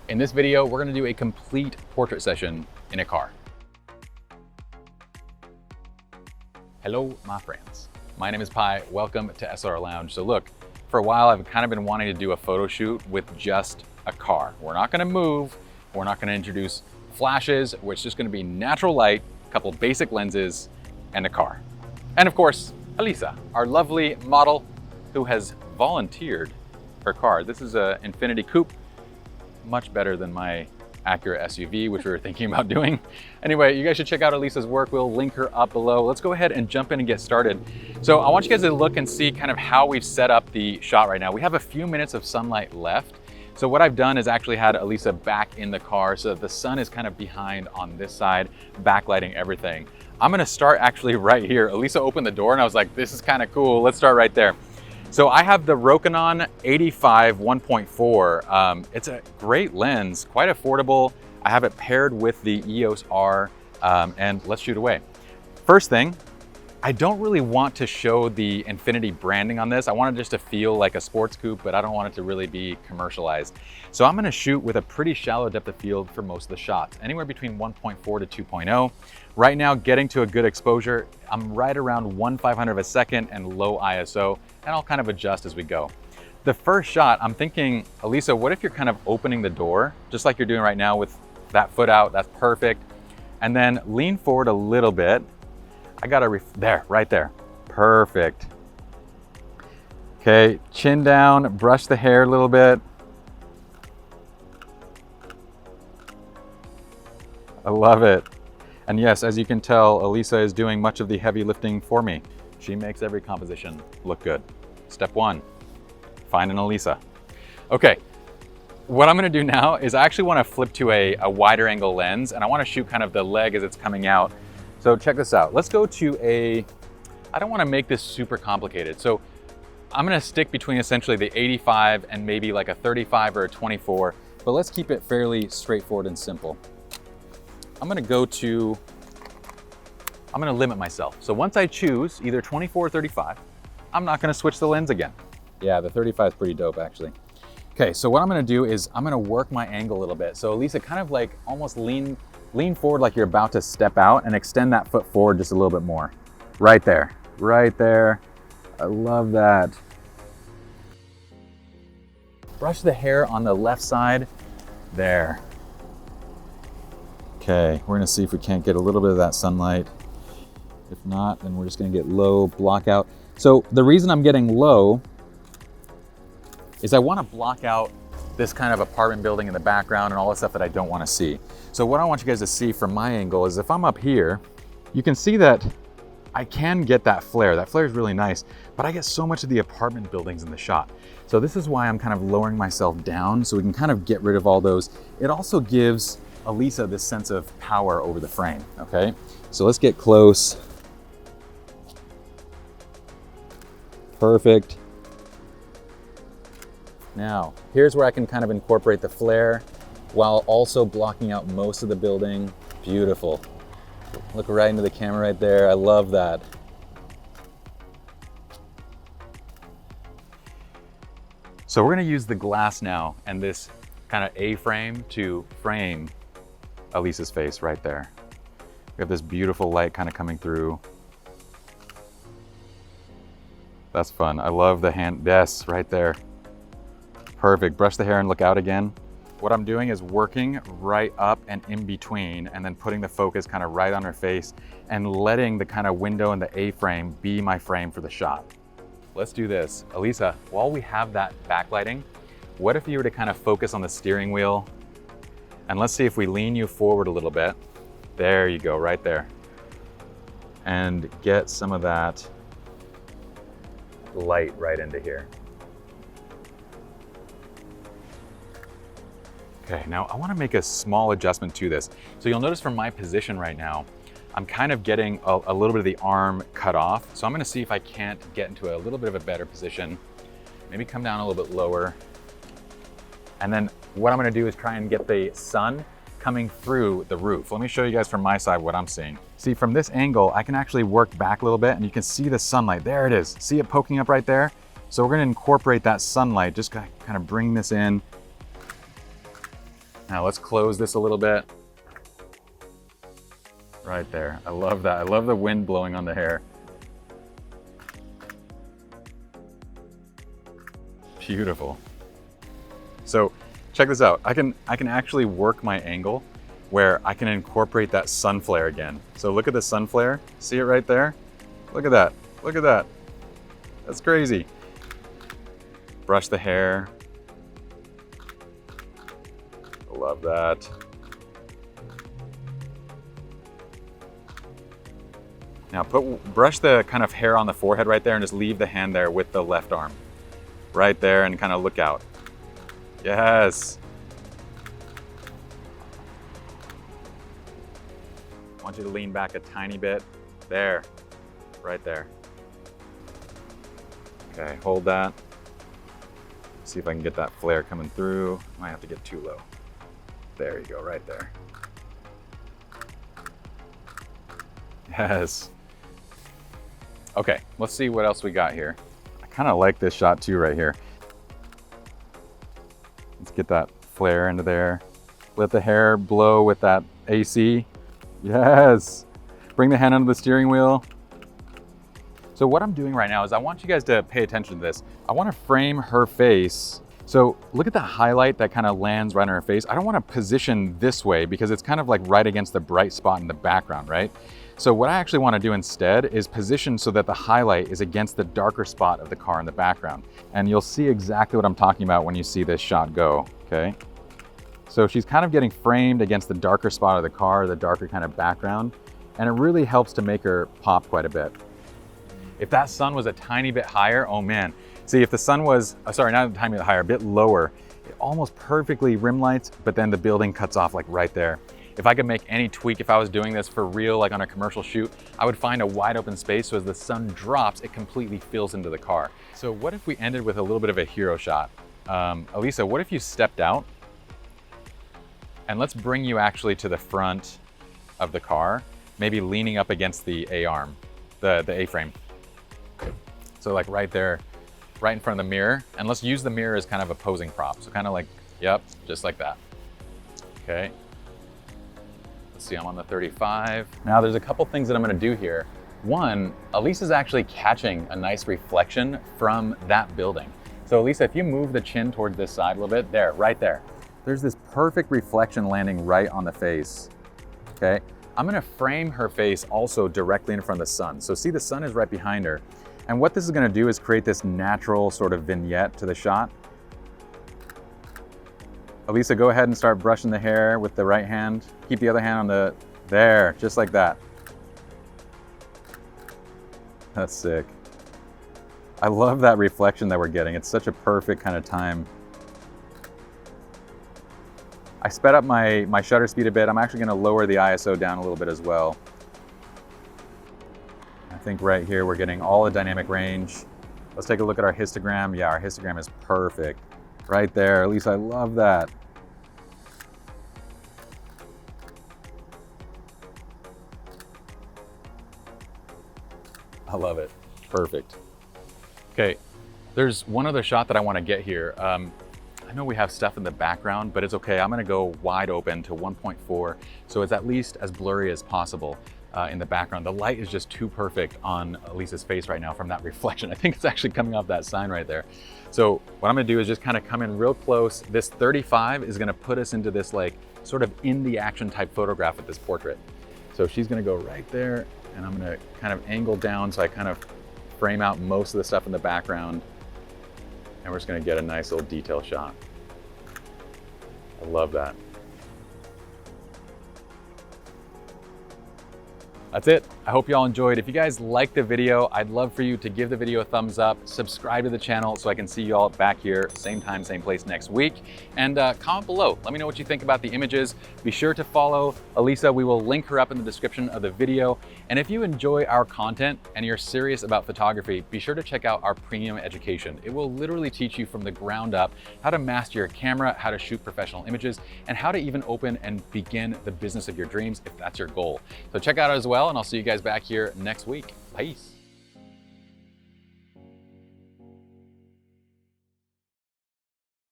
In this video, we're gonna do a complete portrait session in a car. Hello, my friends. My name is Pi, welcome to SR Lounge. So look, for a while I've kind of been wanting to do a photo shoot with just a car. We're not gonna move, we're not gonna introduce flashes, it's just gonna be natural light, a couple basic lenses, and a car. And of course, Elisa, our lovely model who has volunteered her car. This is an Infiniti Coupe, much better than my Acura SUV, which we were thinking about doing. Anyway, you guys should check out Elisa's work. We'll link her up below. Let's go ahead and jump in and get started. So I want you guys to look and see kind of how we've set up the shot right now. We have a few minutes of sunlight left. So what I've done is actually had Elisa back in the car so that the sun is kind of behind on this side, backlighting everything. I'm gonna start actually right here. Elisa opened the door and I was like, this is kind of cool. Let's start right there. So I have the Rokinon 85 1.4. It's a great lens, quite affordable. I have it paired with the EOS R, and let's shoot away. First thing, I don't really want to show the Infiniti branding on this. I want it just to feel like a sports coupe, but I don't want it to really be commercialized. So I'm gonna shoot with a pretty shallow depth of field for most of the shots, anywhere between 1.4 to 2.0. Right now, getting to a good exposure, I'm right around 1/500 of a second and low ISO, and I'll kind of adjust as we go. The first shot, I'm thinking, Elisa, what if you're kind of opening the door, just like you're doing right now with that foot out, that's perfect. And then lean forward a little bit. I gotta, there, right there, perfect. Okay, chin down, brush the hair a little bit. I love it. And yes, as you can tell, Elisa is doing much of the heavy lifting for me. She makes every composition look good. Step one, find an Elisa. Okay, what I'm gonna do now is I actually wanna flip to a wider angle lens, and I wanna shoot kind of the leg as it's coming out. So check this out. Let's go to I don't wanna make this super complicated. So I'm gonna stick between essentially the 85 and maybe like a 35 or a 24, but let's keep it fairly straightforward and simple. I'm gonna limit myself. So once I choose either 24 or 35, I'm not gonna switch the lens again. Yeah, the 35 is pretty dope actually. Okay, so what I'm gonna do is I'm gonna work my angle a little bit. So Elisa, kind of like almost lean forward like you're about to step out and extend that foot forward just a little bit more. Right there, right there. I love that. Brush the hair on the left side, there. Okay, we're gonna see if we can't get a little bit of that sunlight. If not, then we're just gonna get low, block out. So the reason I'm getting low is I wanna block out this kind of apartment building in the background and all the stuff that I don't wanna see. So what I want you guys to see from my angle is if I'm up here, you can see that I can get that flare. That flare is really nice, but I get so much of the apartment buildings in the shot. So this is why I'm kind of lowering myself down so we can kind of get rid of all those. It also gives Elisa this sense of power over the frame, okay? So let's get close. Perfect. Now, here's where I can kind of incorporate the flare while also blocking out most of the building. Beautiful. Look right into the camera right there. I love that. So we're gonna use the glass now and this kind of A-frame to frame Elisa's face right there. We have this beautiful light kind of coming through. That's fun. I love the hand, yes, right there. Perfect, brush the hair and look out again. What I'm doing is working right up and in between and then putting the focus kind of right on her face and letting the kind of window and the A-frame be my frame for the shot. Let's do this. Elisa, while we have that backlighting, what if you were to kind of focus on the steering wheel? And let's see if we lean you forward a little bit. There you go, right there. And get some of that light right into here. Okay, now I wanna make a small adjustment to this. So you'll notice from my position right now, I'm kind of getting a little bit of the arm cut off. So I'm gonna see if I can't get into a little bit of a better position. Maybe come down a little bit lower. And then what I'm gonna do is try and get the sun coming through the roof. Let me show you guys from my side what I'm seeing. See, from this angle, I can actually work back a little bit and you can see the sunlight. There it is. See it poking up right there? So we're gonna incorporate that sunlight, just kind of bring this in. Now let's close this a little bit. Right there. I love that. I love the wind blowing on the hair. Beautiful. So check this out. I can actually work my angle where I can incorporate that sun flare again. So look at the sun flare. See it right there? Look at that. Look at that. That's crazy. Brush the hair. Love that. Now brush the kind of hair on the forehead right there and just leave the hand there with the left arm. Right there and kind of look out. Yes. I want you to lean back a tiny bit. There, right there. Okay, hold that. See if I can get that flare coming through. Might have to get too low. There you go, right there. Yes. Okay, let's see what else we got here. I kind of like this shot too right here. Let's get that flare into there. Let the hair blow with that AC. Yes. Bring the hand under the steering wheel. So what I'm doing right now is I want you guys to pay attention to this. I want to frame her face. So look at the highlight that kind of lands right on her face. I don't want to position this way because it's kind of like right against the bright spot in the background, right? So what I actually want to do instead is position so that the highlight is against the darker spot of the car in the background. And you'll see exactly what I'm talking about when you see this shot go, okay? So she's kind of getting framed against the darker spot of the car, the darker kind of background, and it really helps to make her pop quite a bit. If that sun was a tiny bit higher, oh man. See, if the sun was, sorry, not a tiny bit higher, a bit lower, it almost perfectly rim lights, but then the building cuts off like right there. If I could make any tweak, if I was doing this for real, like on a commercial shoot, I would find a wide open space so as the sun drops, it completely fills into the car. So what if we ended with a little bit of a hero shot? Elisa, what if you stepped out? And let's bring you actually to the front of the car, maybe leaning up against the A-arm, the A-frame. So like right there, right in front of the mirror. And let's use the mirror as kind of a posing prop. So kind of like, yep, just like that. Okay. Let's see, I'm on the 35. Now there's a couple things that I'm gonna do here. One, Elisa's actually catching a nice reflection from that building. So Elisa, if you move the chin towards this side a little bit, there, right there. There's this perfect reflection landing right on the face, okay? I'm gonna frame her face also directly in front of the sun. So see, the sun is right behind her. And what this is gonna do is create this natural sort of vignette to the shot. Elisa, go ahead and start brushing the hair with the right hand. Keep the other hand on the, there, just like that. That's sick. I love that reflection that we're getting. It's such a perfect kind of time. I sped up my shutter speed a bit. I'm actually gonna lower the ISO down a little bit as well. I think right here we're getting all the dynamic range. Let's take a look at our histogram. Yeah, our histogram is perfect. Right there, at least I love that. I love it, perfect. Okay, there's one other shot that I wanna get here. I know we have stuff in the background, but it's okay. I'm gonna go wide open to 1.4, so it's at least as blurry as possible in the background. The light is just too perfect on Elisa's face right now from that reflection. I think it's actually coming off that sign right there. So what I'm gonna do is just kind of come in real close. This 35 is gonna put us into this like sort of in the action type photograph with this portrait. So she's gonna go right there and I'm gonna kind of angle down so I kind of frame out most of the stuff in the background. And we're just gonna get a nice little detail shot. I love that. That's it. I hope you all enjoyed. If you guys liked the video, I'd love for you to give the video a thumbs up, subscribe to the channel so I can see you all back here, same time, same place next week. And comment below. Let me know what you think about the images. Be sure to follow Elisa. We will link her up in the description of the video. And if you enjoy our content and you're serious about photography, be sure to check out our premium education. It will literally teach you from the ground up how to master your camera, how to shoot professional images, and how to even open and begin the business of your dreams if that's your goal. So check out it as well. And I'll see you guys back here next week. Peace.